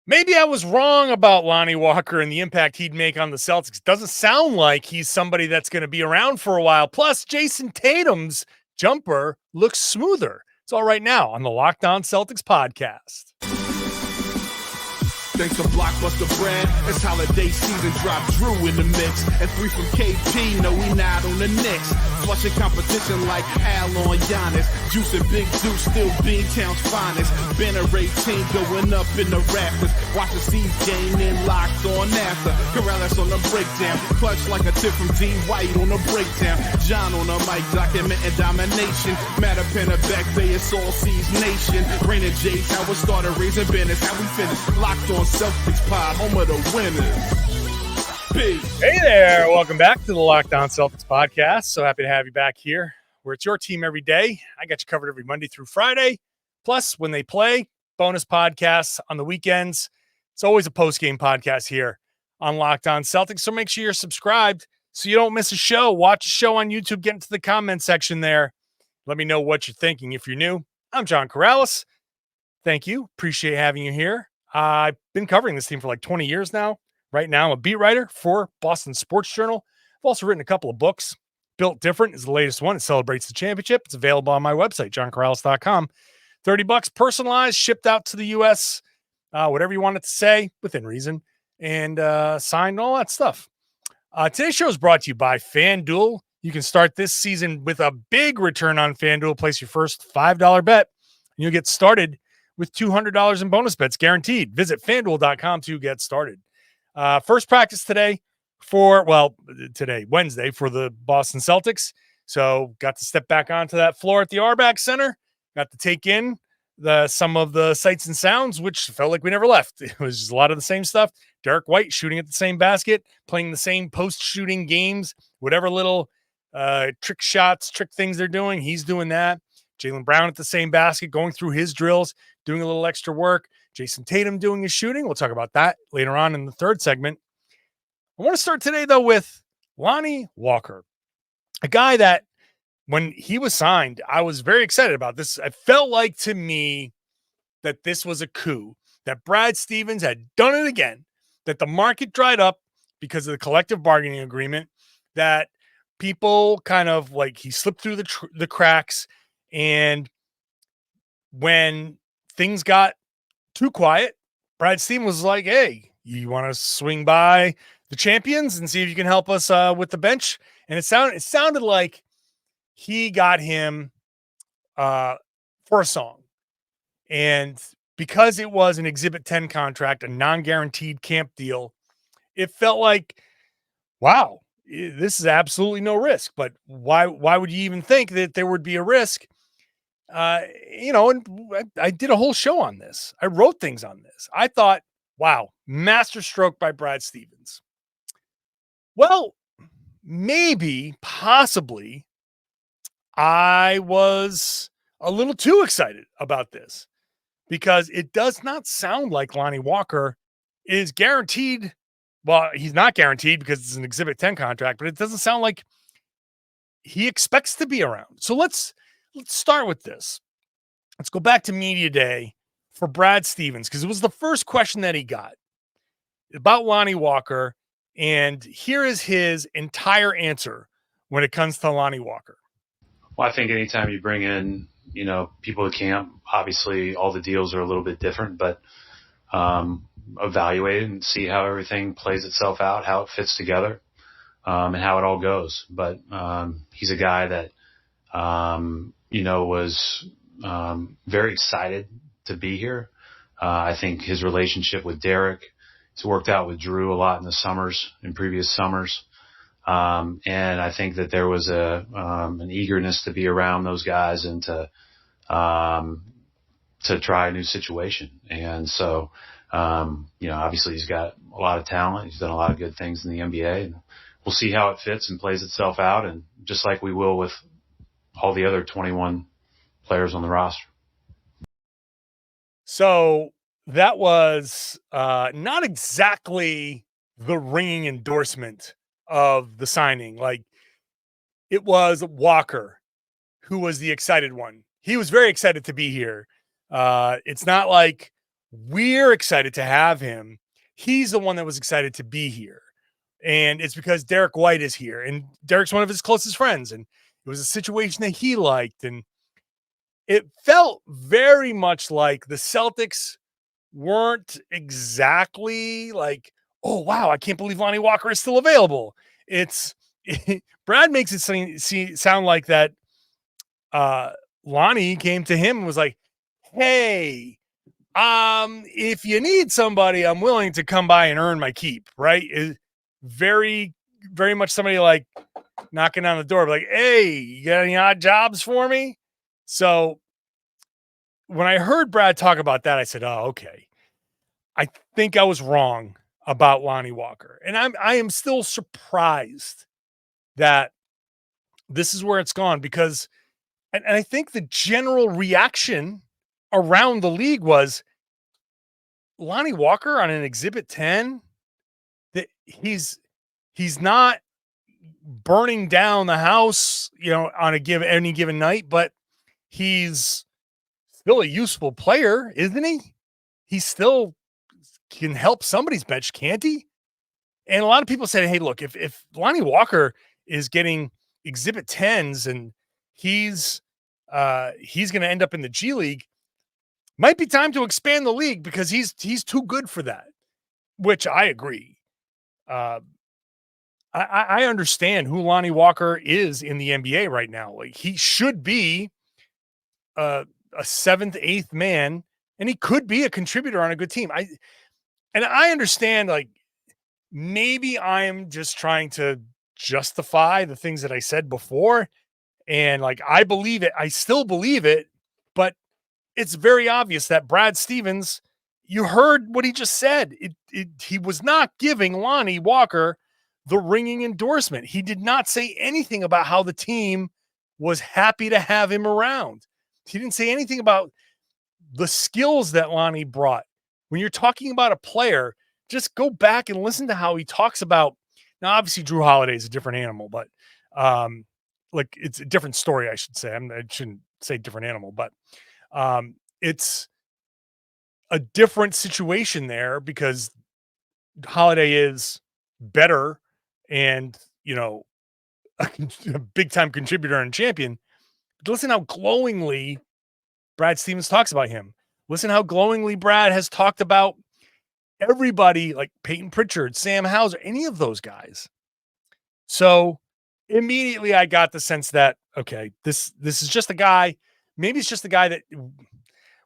Maybe I was wrong about Lonnie Walker and the impact he'd make on the Celtics. Doesn't sound like he's somebody that's going to be around for a while. Plus, Jayson Tatum's jumper looks smoother. It's all right now on the Locked On Celtics podcast. Thanks to Blockbuster brand, it's holiday season, drop Drew in the mix. And 3 from KP, no we not on the Knicks. Flushing competition like Al on Giannis. Juice and Big Deuce, still Beantown's finest. Banner 18 going up in the rafters. Watch the C's game in Locked On after. Karalis on the breakdown, clutch like a tip from D White on the breakdown. John on the mic, documenting domination. Matter pen a back bay, it's all C's nation. Rain and J's, how we started, raising banners, how we finish. Locked On Celtics pod, home of the winners. Peace. Hey there. Welcome back to the Locked On Celtics podcast. So happy to have you back here where it's your team every day. I got you covered every Monday through Friday. Plus, when they play, bonus podcasts on the weekends. It's always a post-game podcast here on Locked On Celtics. So make sure you're subscribed so you don't miss a show. Watch a show on YouTube. Get into the comment section there. Let me know what you're thinking. If you're new, I'm John Karalis. Thank you. Appreciate having you here. I've been covering this team for like 20 years now. Right now, I'm a beat writer for Boston Sports Journal. I've also written a couple of books. Built Different is the latest one. It celebrates the championship. It's available on my website, johnkaralis.com. $30 personalized, shipped out to the U.S., whatever you want it to say, within reason, and signed, all that stuff. Today's show is brought to you by FanDuel. You can start this season with a big return on FanDuel. Place your first $5 bet, and you'll get started with $200 in bonus bets guaranteed. Visit FanDuel.com to get started. First practice today Wednesday, for the Boston Celtics. So got to step back onto that floor at the Arbac Center. Got to take in some of the sights and sounds, which felt like we never left. It was just a lot of the same stuff. Derrick White shooting at the same basket, playing the same post-shooting games, whatever little trick things they're doing, he's doing that. Jaylen Brown at the same basket, going through his drills, doing a little extra work. Jayson Tatum doing his shooting. We'll talk about that later on in the third segment. I want to start today, though, with Lonnie Walker, a guy that when he was signed, I was very excited about this. It felt like to me that this was a coup, that Brad Stevens had done it again, that the market dried up because of the collective bargaining agreement, that people kind of like he slipped through the cracks. And when things got too quiet, Brad Stevens was like, hey, you want to swing by the champions and see if you can help us with the bench? And it sounded like he got him for a song. And because it was an Exhibit 10 contract, a non-guaranteed camp deal, it felt like, wow, this is absolutely no risk. But why would you even think that there would be a risk? And I did a whole show on this. I wrote things on this. I thought, wow, masterstroke by Brad Stevens. Well, maybe, possibly, I was a little too excited about this because it does not sound like Lonnie Walker is guaranteed. Well, he's not guaranteed because it's an Exhibit 10 contract, but it doesn't sound like he expects to be around. So let's start with this. Let's go back to media day for Brad Stevens, because it was the first question that he got about Lonnie Walker. And here is his entire answer when it comes to Lonnie Walker. Well, I think anytime you bring in, people to camp, obviously all the deals are a little bit different, but evaluate and see how everything plays itself out, how it fits together, and how it all goes. But he's a guy that was very excited to be here. I think his relationship with Derrick, he's worked out with Drew a lot in previous summers. And I think that there was an eagerness to be around those guys and to try a new situation. And so, obviously he's got a lot of talent. He's done a lot of good things in the NBA, and we'll see how it fits and plays itself out. And just like we will with all the other 21 players on the roster. So that was not exactly the ringing endorsement of the signing. Like, it was Walker who was the excited one. He was very excited to be here. It's not like we're excited to have him. He's the one that was excited to be here. And it's because Derrick White is here. And Derrick's one of his closest friends. And it was a situation that he liked. And it felt very much like the Celtics weren't exactly like, oh, wow, I can't believe Lonnie Walker is still available. It's Brad makes it sound like that Lonnie came to him and was like, hey, if you need somebody, I'm willing to come by and earn my keep, right? Very, very much somebody like knocking on the door, like, hey, you got any odd jobs for me? So when I heard Brad talk about that, I said, oh, okay. I think I was wrong about Lonnie Walker. And I am still surprised that this is where it's gone because, and I think the general reaction around the league was Lonnie Walker on an Exhibit 10, that he's not burning down the house, on any given night, but he's still a useful player, isn't he? He still can help somebody's bench, can't he? And a lot of people said, hey, look, if Lonnie Walker is getting Exhibit 10s and he's going to end up in the G League, might be time to expand the league because he's too good for that, which I agree. I understand who Lonnie Walker is in the NBA right now. Like, he should be a seventh, eighth man, and he could be a contributor on a good team. I understand, like, maybe I'm just trying to justify the things that I said before. And like, I believe it. I still believe it, but it's very obvious that Brad Stevens, you heard what he just said. He was not giving Lonnie Walker the ringing endorsement. He did not say anything about how the team was happy to have him around. He didn't say anything about the skills that Lonnie brought. When you're talking about a player, just go back and listen to how he talks about. Now, obviously, Drew Holiday is a different animal, but like, it's a different story, I should say. I shouldn't say different animal, but it's a different situation there because Holiday is better and, a big time contributor and champion. But listen how glowingly Brad Stevens talks about him. Listen how glowingly Brad has talked about everybody like Peyton Pritchard, Sam Hauser, any of those guys. So immediately I got the sense that, okay, this is just a guy. Maybe it's just a guy that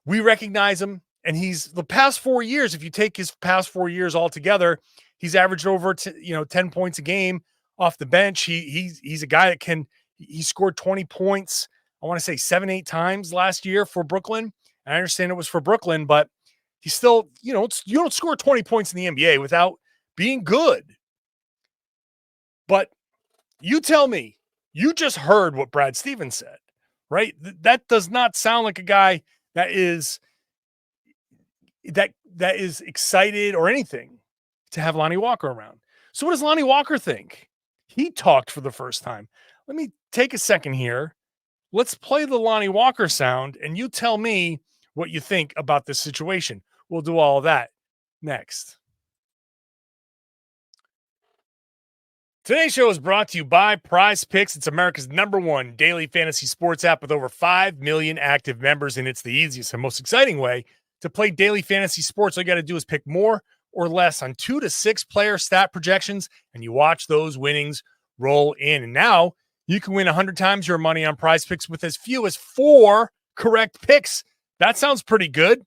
we recognize him. And he's the past 4 years, if you take his past 4 years all together, he's averaged over 10 points a game off the bench. He's a guy that he scored 20 points. I want to say 7-8 times last year for Brooklyn. And I understand it was for Brooklyn, but he's still, you don't score 20 points in the NBA without being good. But you tell me, you just heard what Brad Stevens said, right? That does not sound like a guy that is excited or anything to have Lonnie Walker around. So what does Lonnie Walker think? He talked for the first time. Let me take a second here. Let's play the Lonnie Walker sound, and you tell me what you think about this situation. We'll do all of that next. Today's show is brought to you by Prize Picks. It's America's #1 daily fantasy sports app with over 5 million active members, and it's the easiest and most exciting way to play daily fantasy sports. All you got to do is pick more or less on 2 to 6 player stat projections, and you watch those winnings roll in. And now you can win 100 times your money on Prize Picks with as few as 4 correct picks. That sounds pretty good.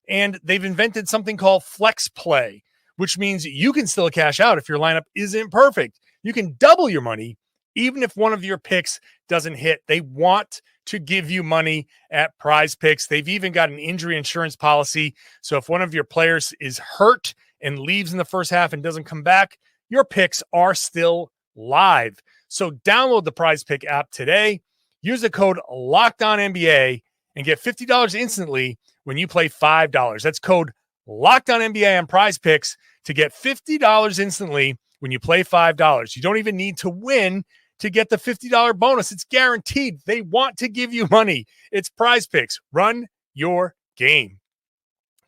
And they've invented something called Flex Play, which means you can still cash out if your lineup isn't perfect. You can double your money even if one of your picks doesn't hit. They want to give you money at Prize Picks. They've even got an injury insurance policy. So if one of your players is hurt and leaves in the first half and doesn't come back, your picks are still live. So download the Prize Pick app today. Use the code LOCKEDONNBA and get $50 instantly when you play $5. That's code LOCKEDONNBA on Prize Picks to get $50 instantly when you play $5. You don't even need to win to get the $50 bonus. It's guaranteed. They want to give you money. It's Prize Picks. Run your game.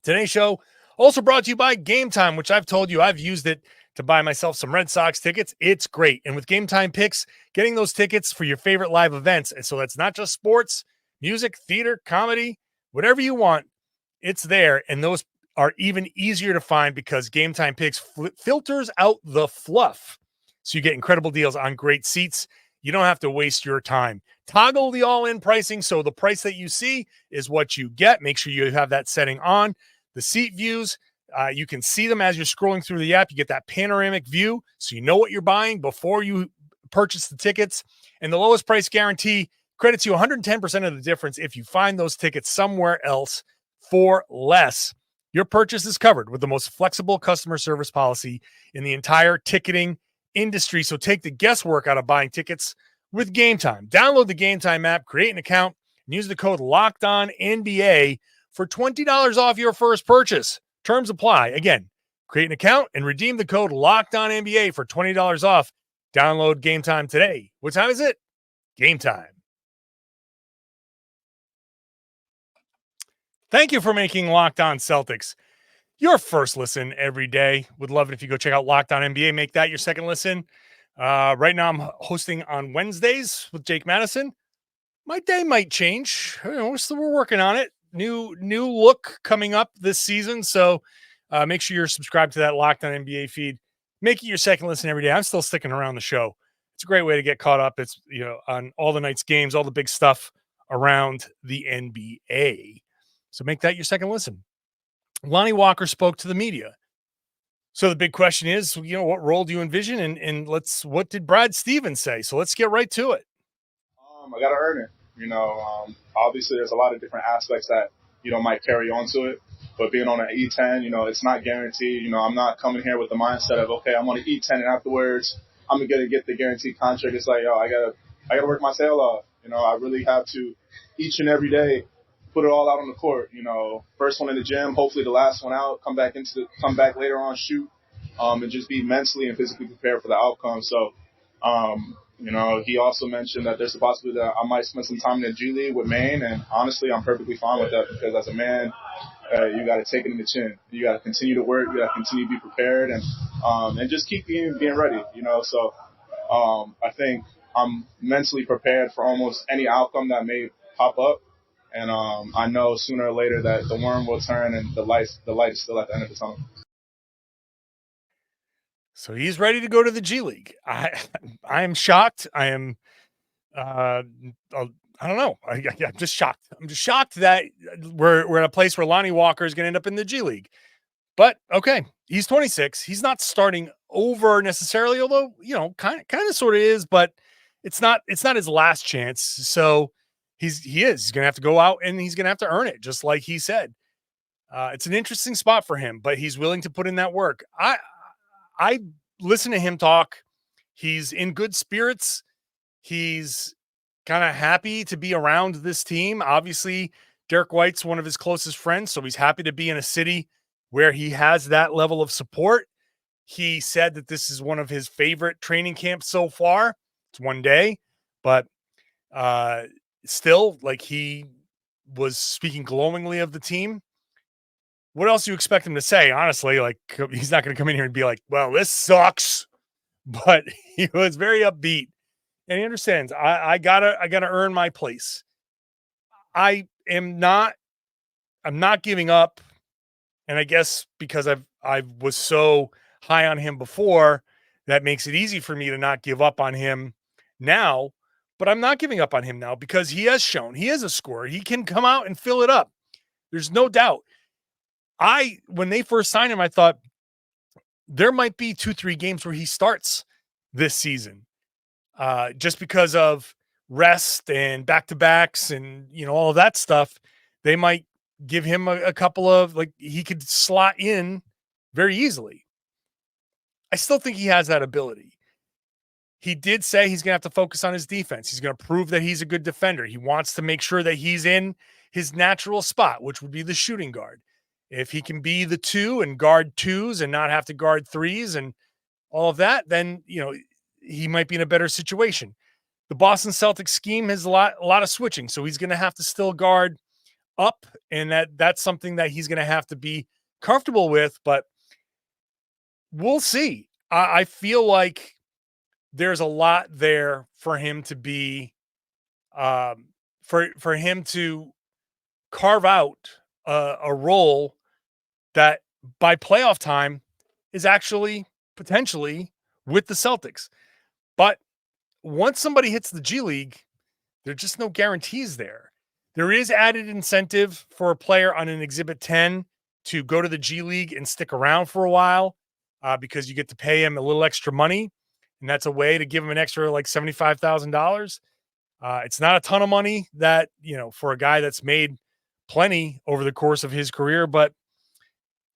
Today's show also brought to you by Game Time, which I've told you I've used it to buy myself some Red Sox tickets. It's great. And with Game Time picks, getting those tickets for your favorite live events. And so that's not just sports, music, theater, comedy, whatever you want, it's there. And those are even easier to find because Game Time picks filters out the fluff. So you get incredible deals on great seats. You don't have to waste your time. Toggle the all-in pricing so the price that you see is what you get. Make sure you have that setting on. The seat views, you can see them as you're scrolling through the app. You get that panoramic view so you know what you're buying before you purchase the tickets. And the lowest price guarantee credits you 110% of the difference if you find those tickets somewhere else for less. Your purchase is covered with the most flexible customer service policy in the entire ticketing industry. So take the guesswork out of buying tickets with Game Time. Download the Game Time app, create an account, and use the code LOCKEDONNBA for $20 off your first purchase. Terms apply. Again, create an account and redeem the code LOCKEDONNBA for $20 off. Download Game Time today. What time is it? Game Time. Thank you for making Locked On Celtics your first listen every day. Would love it if you go check out Locked On NBA. Make that your second listen. Right now I'm hosting on Wednesdays with Jake Madison. My day might change. We're working on it. New look coming up this season. So make sure you're subscribed to that Locked On NBA feed. Make it your second listen every day. I'm still sticking around the show. It's a great way to get caught up. It's, on all the night's games, all the big stuff around the NBA. So make that your second listen. Lonnie Walker spoke to the media. So the big question is, what role do you envision? And what did Brad Stevens say? So let's get right to it. I got to earn it. Obviously there's a lot of different aspects that, might carry on to it. But being on an E10, it's not guaranteed. I'm not coming here with the mindset of, okay, I'm on an E10 and afterwards I'm going to get the guaranteed contract. It's like, I gotta work my tail off. I really have to each and every day put it all out on the court. First one in the gym, hopefully the last one out, come back later on, shoot, and just be mentally and physically prepared for the outcome. So, he also mentioned that there's a possibility that I might spend some time in the G League with Maine, and honestly, I'm perfectly fine with that because as a man, you got to take it in the chin. You got to continue to work. You got to continue to be prepared and just keep being ready. So I think I'm mentally prepared for almost any outcome that may pop up. And I know sooner or later that the worm will turn and the light is still at the end of the tunnel. So he's ready to go to the G League. I am shocked. I am, I don't know. I'm just shocked. I'm just shocked that we're at a place where Lonnie Walker is going to end up in the G League. But okay, he's 26. He's not starting over necessarily, although kind of sort of is. But it's not his last chance. So he's going to have to go out and he's going to have to earn it, just like he said. It's an interesting spot for him, but he's willing to put in that work. I listen to him talk. He's in good spirits. He's kind of happy to be around this team. Obviously, Derrick White's one of his closest friends, so he's happy to be in a city where he has that level of support. He said that this is one of his favorite training camps so far. It's one day, but still, like, he was speaking glowingly of the team. What else do you expect him to say? Honestly, like, he's not going to come in here and be like, well, this sucks. But he was very upbeat. And he understands, I gotta earn my place. I'm not giving up. And I guess because I was so high on him before, that makes it easy for me to not give up on him now. But I'm not giving up on him now because he has shown he is a scorer. He can come out and fill it up. There's no doubt. When they first signed him, I thought there might be 2-3 games where he starts this season, just because of rest and back-to-backs and, all of that stuff. They might give him a couple of, like, he could slot in very easily. I still think he has that ability. He did say he's going to have to focus on his defense. He's going to prove that he's a good defender. He wants to make sure that he's in his natural spot, which would be the shooting guard. If he can be the 2 and guard 2s and not have to guard 3s and all of that, then, he might be in a better situation. The Boston Celtics scheme has a lot of switching, so he's going to have to still guard up, and that's something that he's going to have to be comfortable with, but we'll see. I feel like there's a lot there for him to be, for him to carve out a role that by playoff time is actually potentially with the Celtics. But once somebody hits the G League, there's just no guarantees there. There is added incentive for a player on an Exhibit 10 to go to the G League and stick around for a while because you get to pay him a little extra money. And that's a way to give him an extra like $75,000. It's not a ton of money that, for a guy that's made plenty over the course of his career, but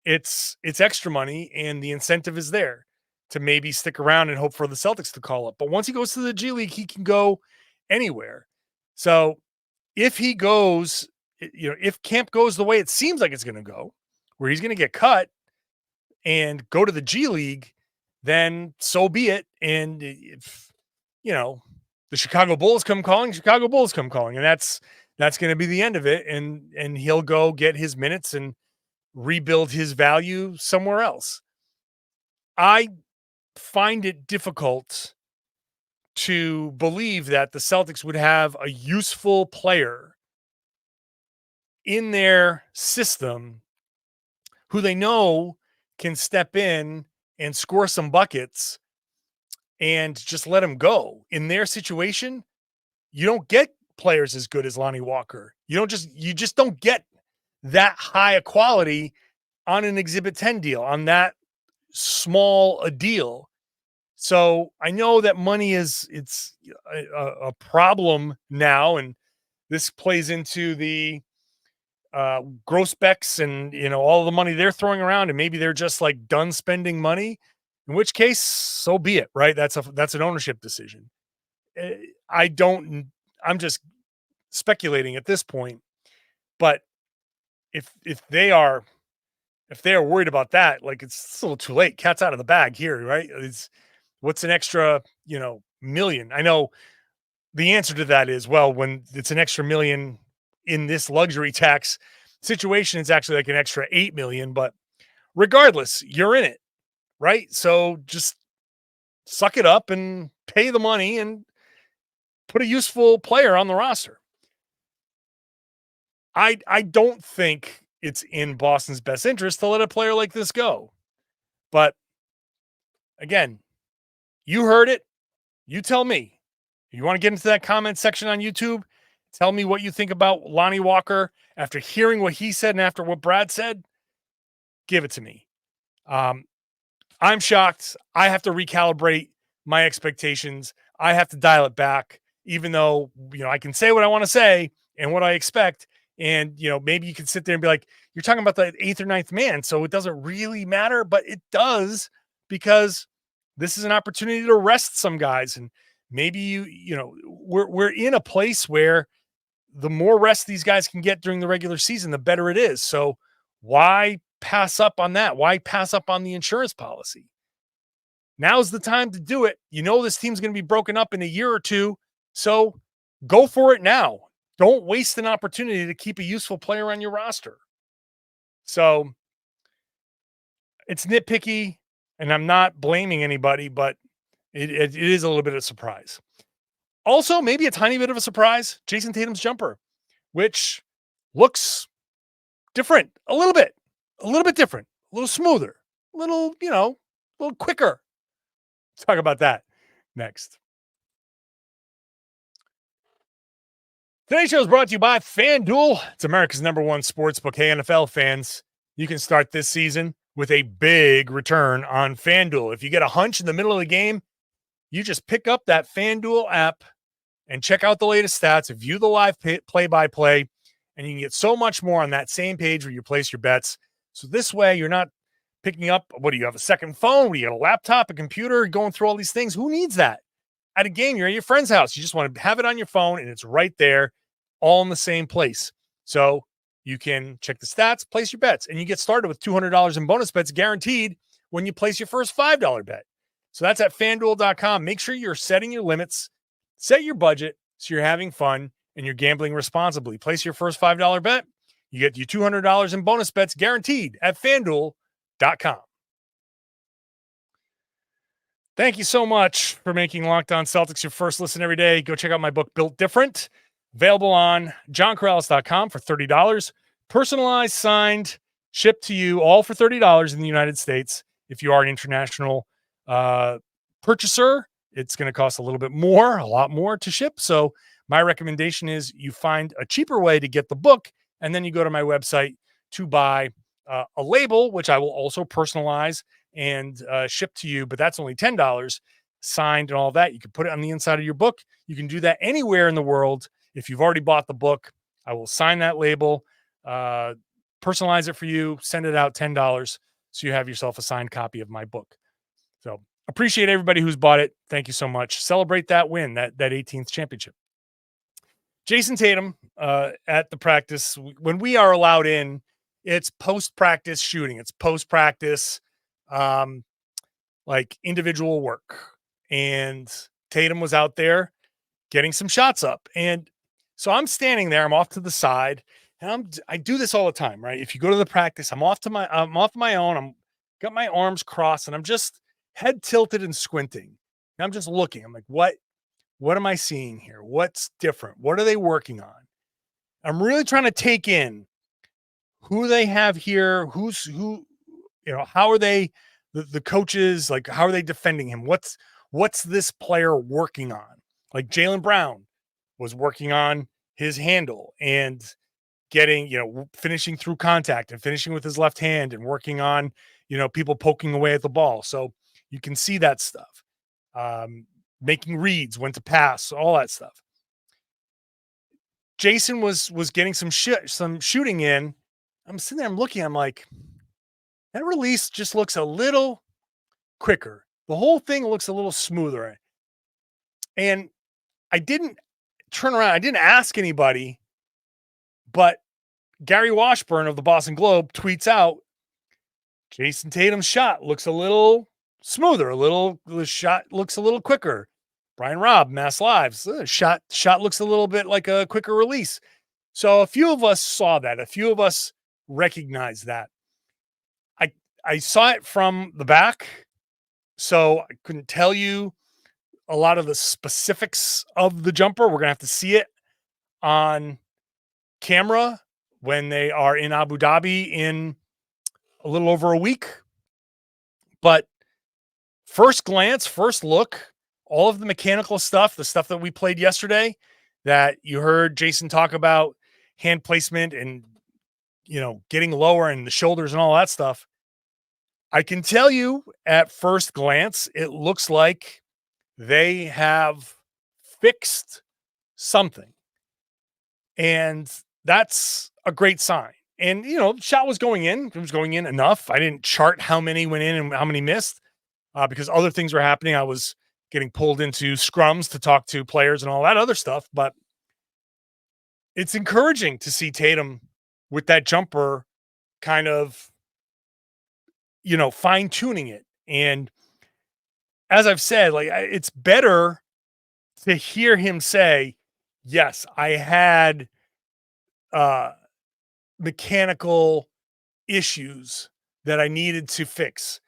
it's extra money, and the incentive is there to maybe stick around and hope for the Celtics to call up. But once he goes to the G League, he can go anywhere. So if he goes, if camp goes the way it seems like it's going to go, where he's going to get cut and go to the G League, then so be it. And if, the Chicago Bulls come calling, and that's going to be the end of it. And he'll go get his minutes and rebuild his value somewhere else. I find it difficult to believe that the Celtics would have a useful player in their system who they know can step in and score some buckets and just let him go. In their situation, you don't get players as good as Lonnie Walker. You just don't get that high a quality on an Exhibit 10 deal, on that small a deal. So I know that money it's a problem now, and this plays into the gross specs and all the money they're throwing around, and maybe they're just like done spending money, in which case so be it, right? That's an ownership decision. I'm just speculating at this point, but if they are worried about that, like it's a little too late. Cat's out of the bag here, right? What's an extra, million? I know the answer to that is, well, when it's an extra million in this luxury tax situation, it's actually like an extra 8 million, but regardless, you're in it, right? So just suck it up and pay the money and put a useful player on the roster. I don't think it's in Boston's best interest to let a player like this go. But again, you heard it. You tell me. You want to get into that comment section on YouTube? Tell me what you think about Lonnie Walker after hearing what he said and after what Brad said. Give it to me. I'm shocked. I have to recalibrate my expectations. I have to dial it back, even though, I can say what I want to say and what I expect. And, maybe you can sit there and be like, you're talking about the 8th or 9th man, so it doesn't really matter, but it does, because this is an opportunity to rest some guys. And maybe we're in a place where the more rest these guys can get during the regular season, the better it is. So why pass up on that? Why pass up on the insurance policy? Now's the time to do it. This team's going to be broken up in a year or two, so go for it now. Don't waste an opportunity to keep a useful player on your roster. So it's nitpicky, and I'm not blaming anybody, but it is a little bit of a surprise. Also, maybe a tiny bit of a surprise, Jayson Tatum's jumper, which looks different a little bit different, a little smoother, a little quicker. Let's talk about that next. Today's show is brought to you by FanDuel. It's America's #1 sportsbook. Hey, NFL fans, you can start this season with a big return on FanDuel. If you get a hunch in the middle of the game, you just pick up that FanDuel app and check out the latest stats, view the live play-by-play, and you can get so much more on that same page where you place your bets. So this way, you're not picking up, what do you have, a second phone? Do you got a laptop, a computer, going through all these things? Who needs that? At a game, you're at your friend's house. You just want to have it on your phone, and it's right there, all in the same place. So you can check the stats, place your bets, and you get started with $200 in bonus bets guaranteed when you place your first $5 bet. So that's at FanDuel.com. Make sure you're setting your limits, set your budget so you're having fun and you're gambling responsibly. Place your first $5 bet, You get you $200 in bonus bets guaranteed at FanDuel.com. Thank you so much for making Locked On Celtics your first listen every day. Go check out my book, Built Different, available on johnkaralis.com for $30. Personalized, signed, shipped to you, all for $30 in the United States. If you are an international purchaser, it's going to cost a little bit more, a lot more to ship. So my recommendation is you find a cheaper way to get the book, and then you go to my website to buy a label, which I will also personalize and ship to you, but that's only $10, signed and all that. You can put it on the inside of your book. You can do that anywhere in the world. If you've already bought the book, I will sign that label, personalize it for you, send it out $10, so you have yourself a signed copy of my book. So appreciate everybody who's bought it. Thank you so much. Celebrate that win, that 18th championship. Jayson Tatum at the practice, when we are allowed in, it's post-practice shooting. It's post-practice like individual work. And Tatum was out there getting some shots up. And so I'm standing there, I'm off to the side, and I do this all the time, right? If you go to the practice, I'm off my own. I'm got my arms crossed and I'm just head tilted and squinting. And I'm just looking. I'm like, what am I seeing here? What's different? What are they working on? I'm really trying to take in who they have here, who, how are they, the coaches, like, how are they defending him? What's this player working on? Like Jaylen Brown was working on his handle and getting, finishing through contact and finishing with his left hand and working on, people poking away at the ball. So you can see that stuff. Making reads, when to pass, all that stuff. Jayson was getting some shooting in. I'm sitting there, I'm looking, I'm like, that release just looks a little quicker. The whole thing looks a little smoother. And I didn't turn around. I didn't ask anybody, but Gary Washburn of the Boston Globe tweets out, Jayson Tatum's shot looks a little smoother. The shot looks a little quicker. Brian Robb, Mass Lives, shot looks a little bit like a quicker release. So a few of us saw that. A few of us recognized that. I saw it from the back, so I couldn't tell you a lot of the specifics of the jumper. We're going to have to see it on camera when they are in Abu Dhabi in a little over a week. But first glance, first look, all of the mechanical stuff, the stuff that we played yesterday that you heard Jayson talk about, hand placement and, getting lower and the shoulders and all that stuff. I can tell you at first glance, it looks like they have fixed something. And that's a great sign. And, shot was going in. It was going in enough. I didn't chart how many went in and how many missed because other things were happening. I was getting pulled into scrums to talk to players and all that other stuff. But it's encouraging to see Tatum with that jumper kind of, fine tuning it. And as I've said, like, it's better to hear him say, yes, I had mechanical issues that I needed to fix.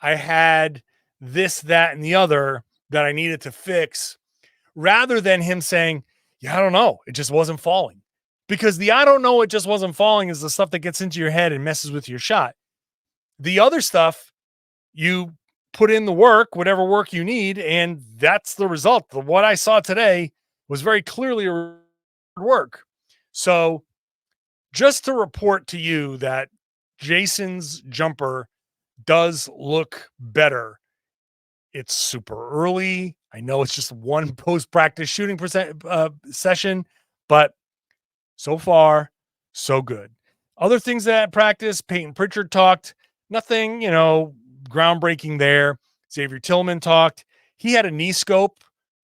I had this, that, and the other that I needed to fix, rather than him saying, yeah, I don't know, it just wasn't falling. Because the I don't know, it just wasn't falling is the stuff that gets into your head and messes with your shot. The other stuff, you put in the work, whatever work you need, and that's the result. What I saw today was very clearly work. So just to report to you that Jayson's jumper does look better. It's super early. I know it's just one post-practice shooting session, but so far, so good. Other things that practice, Peyton Pritchard talked. Nothing, groundbreaking there. Xavier Tillman talked. He had a knee scope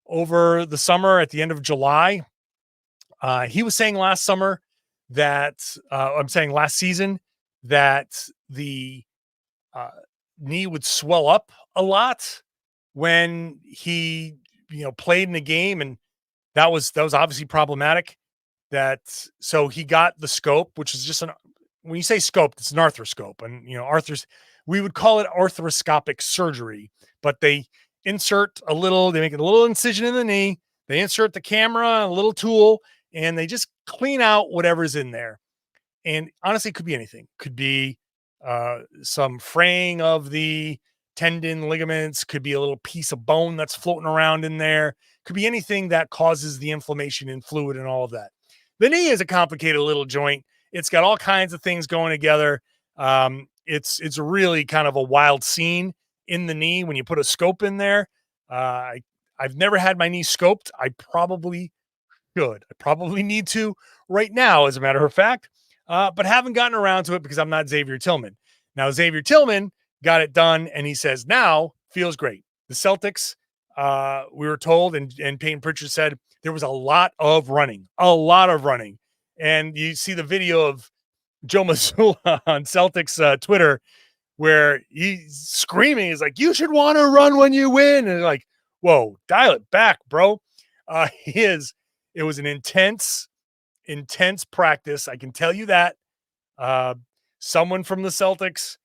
over the summer at the end of July. He was saying last season that the knee would swell up a lot when he, played in the game. And that was obviously problematic. so he got the scope, which is just when you say scoped, it's an arthroscope. And, we would call it arthroscopic surgery, but they make a little incision in the knee. They insert the camera, a little tool, and they just clean out whatever's in there. And honestly, it could be anything. Could be some fraying of the tendon, ligaments, could be a little piece of bone that's floating around in there. Could be anything that causes the inflammation and fluid and all of that. The knee is a complicated little joint. It's got all kinds of things going together. It's really kind of a wild scene in the knee when you put a scope in there. I've never had my knee scoped. I probably should. I probably need to right now, as a matter of fact, but haven't gotten around to it because I'm not Xavier Tillman. Now, Xavier Tillman got it done, and he says now feels great. The Celtics, we were told, and Peyton Pritchard said there was a lot of running. And you see the video of Joe Mazzulla on Celtics Twitter where he's screaming. He's like, you should want to run when you win. And like, whoa, dial it back, bro. It was an intense practice. I can tell you that. Someone from the Celtics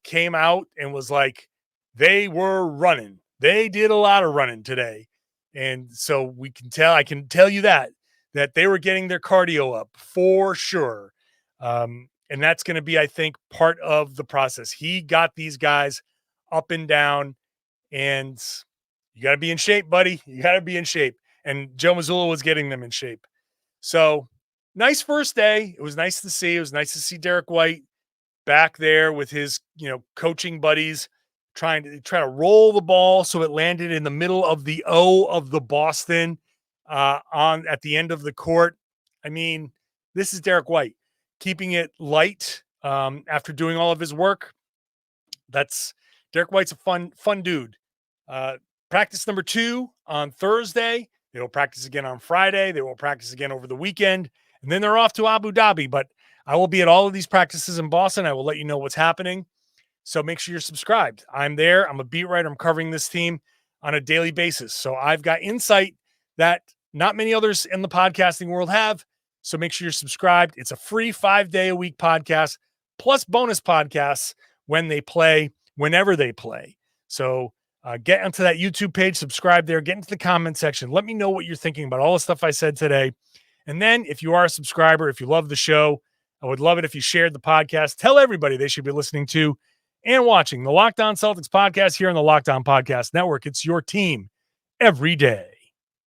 came out and was like, they were running. They did a lot of running today. And so I can tell you that they were getting their cardio up for sure. And that's going to be, I think, part of the process. He got these guys up and down, and you got to be in shape, buddy. You got to be in shape. And Joe Mazzulla was getting them in shape. So nice first day. It was nice to see. It was nice to see Derrick White back there with his, coaching buddies trying to roll the ball so it landed in the middle of the O of the Boston at the end of the court. I mean, this is Derrick White keeping it light after doing all of his work. Derrick White's a fun dude. Practice number 2 on Thursday. They will practice again on Friday. They will practice again over the weekend. And then they're off to Abu Dhabi. But I will be at all of these practices in Boston. I will let you know what's happening. So make sure you're subscribed. I'm there. I'm a beat writer. I'm covering this team on a daily basis. So I've got insight that not many others in the podcasting world have. So make sure you're subscribed. It's a free 5-day-a-week podcast plus bonus podcasts whenever they play. So get onto that YouTube page, subscribe there, get into the comment section. Let me know what you're thinking about all the stuff I said today. And then if you are a subscriber, if you love the show, I would love it if you shared the podcast. Tell everybody they should be listening to and watching the Locked On Celtics podcast here on the Locked On Podcast Network. It's your team every day.